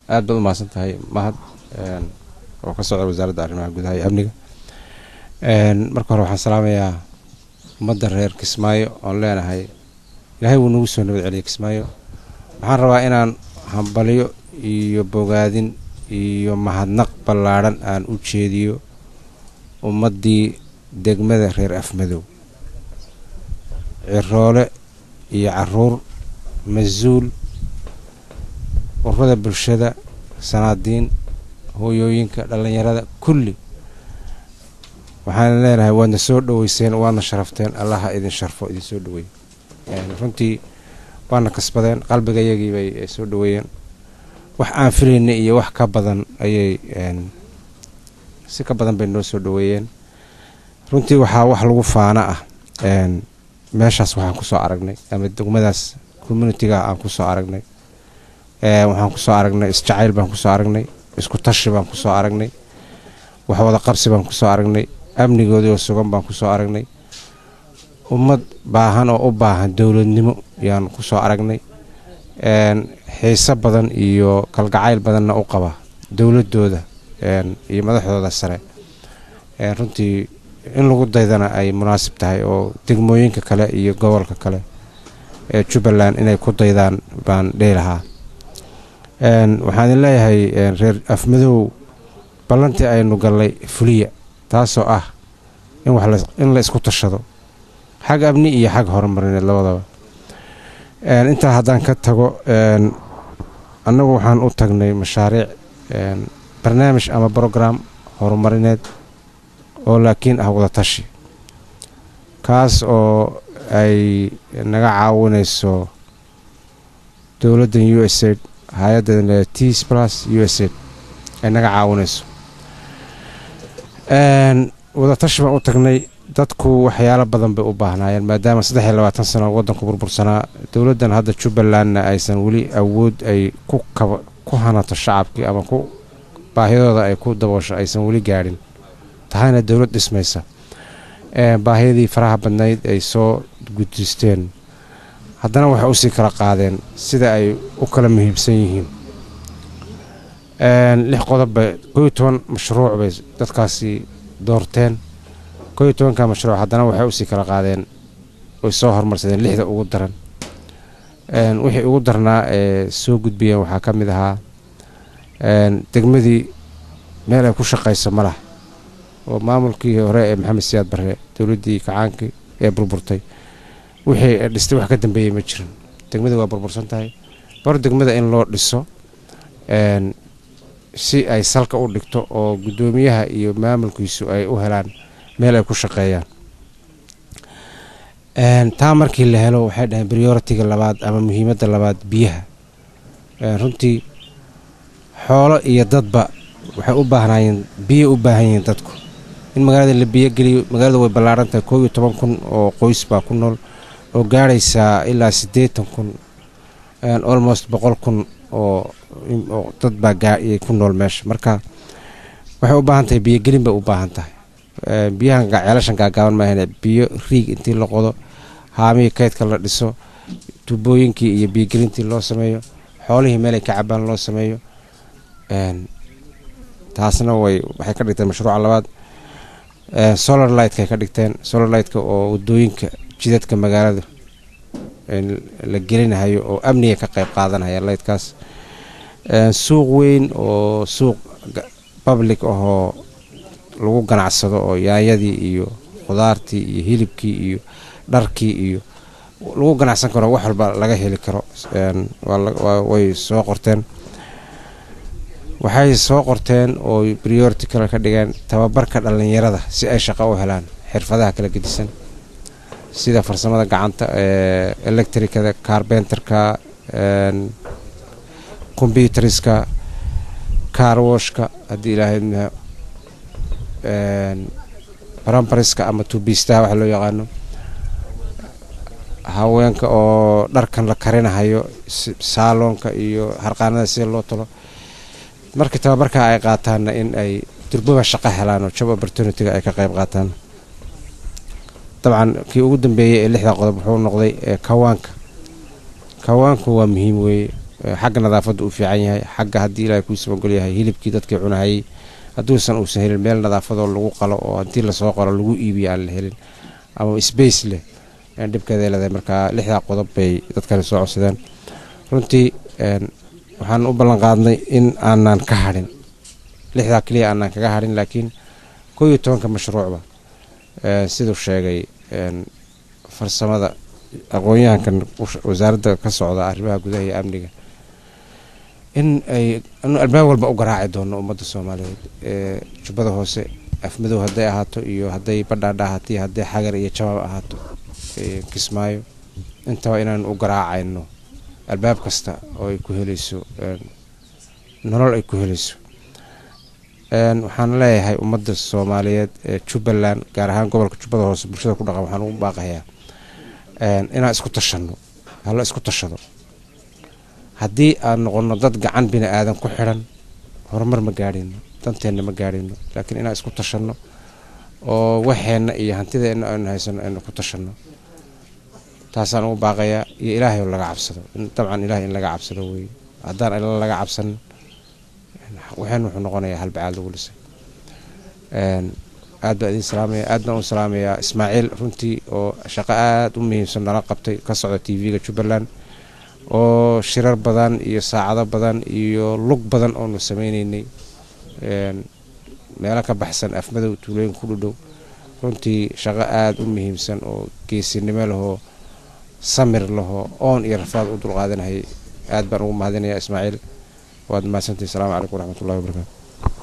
aad baad u mahadsantahay mahad oo ka socda wasaaradda arrimaha gudaha iyo amniga. marka hore waxaan salaamayaa ummadda reer Kismaayo oon leenahay ilaahay wuu nagu soo nabad celiyo Kismaayo. waxaan rabaa inaan hambaliyo iyo bogaadin iyo mahadnaq ballaaran aan u jeediyo ummaddii degmada reer Afmadow, ciroole iyo caruur, masuul, ururada bulshada, sanaadiin, hooyooyinka, dhalinyarada kulli. waxaan leenahay waadna soo dhaweyseen, waadna sharafteen, allah ha idin sharfo, idin soo dhaweeyo. runtii waana kasbadeen, qalbigayagii bay soo dhaweeyeen. wax aan filaynay iyo wax ka badan ayay si ka badan bay noo soo dhaweeyeen. runtii waxaa wax lagu faana ah meeshaas waxaan kusoo aragnay ama degmadaas communitiga aan kusoo aragnay. waxaan kusoo aragnay isjacayl baan kusoo aragnay, isku tashi baan kusoo aragnay, wax wada qabsi baan kusoo aragnay, amnigoodii oo sugan baan kusoo aragnay, ummad baahan oo u baahan dowladnimo yaan kusoo aragnay. xiiso badan iyo kalgacayl badanna u qaba dowladooda iyo madaxdooda sare. runtii in lagu daydana ay munaasib tahay oo degmooyinka kale iyo gobolka kale ee Jubbaland inay ku daydaan baan dheelahaa. waxaan leeyahay reer Afmadow ballantii aynu galay fuliya, taasoo ah in la isku tashado xag amni iyo xag horumarineed labadaba. intaa haddaan ka tago, annagu waxaan u tagnay mashaariic barnaamij ama program horumarineed oo laakiin ah wada tashi, kaas oo ay naga caawinayso dowladda USAID, hay'adda Peace Plus USAID ay naga caawinayso. wada tashi baan u tagnay. dadku waxyaalo badan bay u baahnaayeen maadaama 23 sano waddanku burbursanaa. dowladdan hadda Jubbalandna aysan weli awood ay ku hanato shacabkii ama ku baahidooda ay ku daboosho aysan weli gaadhin, tahayna dowlad dhismaysa. baahidii faraha badnayd ay soo gudisteen, haddana waxay usii kala qaadeen sida ay u kala muhiimsan yihiin. 6 qodob bay 12 mashruuc bay dadkaasi doorteen. 12 mashruuc haddana waxay usii kala qaadeen oo soo hormarsadeen 6 ugu daran. wixii ugu darnaa ee soo gudbiyeen waxaa ka mid ahaa degmadii meel ay ku shaqayso ma laha, oo maamulkii hore ee Maxamed Siyaad Barre dowladdii kacaankii ee burburtay wixii dhistay wax ka dambeeyay ma jirin. degmadu waa burbursan tahay. bar degmada in loo dhiso si ay salka u dhigto oo gudoomiyaha iyo maamulkiisu ay u helaan meel ay ku shaqeeyaan. taa markii la helo waxay dhahay priority-ga labaad ama muhiimadda labaad biyaha. runtii xoolo iyo dadba waxay u baahnayeen biyo u baahan yihiin dadku. in magaalada la biyo geliyo, magaalada way ballaaran tahay. 11,000 oo qoys baa ku nool oo gaaraysa ilaa 80,000 almost 100,000 oo dad baa ku nool meesha. marka waxay u baahan tahay biyo gelin bay u baahan tahay. biyahan ceelashan gaagaaban maahan, biyo riig intii la qodo, haamihii kaydka la dhiso, tubooyinkii iyo biyogelintii loo sameeyo, xoolihii meelay ka cabaan loo sameeyo. taasna waxay ka dhigteen mashruuca labaad. solar light-kay ka dhigteen. solar light-ka oo wadooyinka jidadka magaalada la gelinayo oo amniga ka qayb qaadanaya light-kaas. suuq weyn oo suuq public ahoo lagu ganacsado oo yaayadii iyo khudaartii iyo hilibkii iyo dharkii iyo lagu ganacsan karo, wax walba laga heli karo. way soo qorteen. waxay soo qorteen oo priority kale ka dhigeen tababarka dhalinyarada si ay shaqo u helaan, xirfadaha kala gedisan sida farsamada gacanta, electricada, carpenterka, computeriska, car washka, haddii ilaahay barambriska ama tubistaha wax loo yaqaano, haweenka oo dharkan la karinahayo, saaloonka iyo harqaanada sida loo talo. markii tababarka ay qaataanna in ay durba shaqo helaan oo job opportunity-ga ay ka qayb qaataan. dabcan kii ugu dambeeyay ee 6 qodob wuxuu noqday kawaanka. kawaanku waa muhiim weeye. xagga nadaafadda uu fiican yahay, xagga haddii ilaahay kuu samagol yahay hilibkii dadkii cunahayay hadduusan uusan helin meel nadaafadoo lagu qalo oo haddii lasoo qalo lagu iibiyo aan la helin ama space leh dhibkeeday leedahay. marka 6daa qodob bay dadkani soo codsadeen. runtii waxaan u ballan qaadnay in aanan ka hadhin 6daa keliya aanan kaga hadhin, laakiin 11 mashruucba siduu sheegay farsamada aqoon-yahankan wasaaradda ka socda arrimaha gudaha iyo amniga in ay albaab walba u garaaci doono ummadda Soomaaliyeed jubbada hoose afmadow hadday ahaato iyo hadday badhaadha ahaato iyo hadday xagar iyo jawaab ahaato Kismaayo intaba inaan u garaacayno albaab kasta oo ay ku helayso nolol ay ku helayso. waxaan leeyahay ummadda Soomaaliyeed Jubbaland gaar ahaan gobolka jubbada hoose bulshada ku dhaqan waxaan ugu baaqayaa inaan isku tashano, hala isku tashado. haddii aan noqono dad gacan bini aadan ku xiran horumar ma gaadhino, danteena ma gaadhino, laakiin inaan isku tashano oo waxeena iyo hantideena aan haysano aan ku tashano taasaan ugu baaqayaa. iyo ilaahay oo laga cabsado, dabcan ilaahay in laga cabsado weeye. haddaan alla laga cabsan waxaan wuxuu noqonayaa halbacaad lagu dhisay. aad baan idin salaamaya, aad baan u salaamayaa Ismaaciil runtii oo shaqo aad u muhiimsan nala qabtay ka socda TV-ga Jubbaland oo shirar badan iyo saacado badan iyo lug badan oo nu sameynaynay meelo ka baxsan afmadow tuulooyin ku dhow. runtii shaqo aad u muhiimsan oo geesinimo leh oo samir leh oo oon iyo rafaad u dulqaadanayay. aad baan ugu mahadinayaa Ismaaciil. waad mahadsantahay. Assalaamu calaykum waraxmatullaahi wabarakaatu.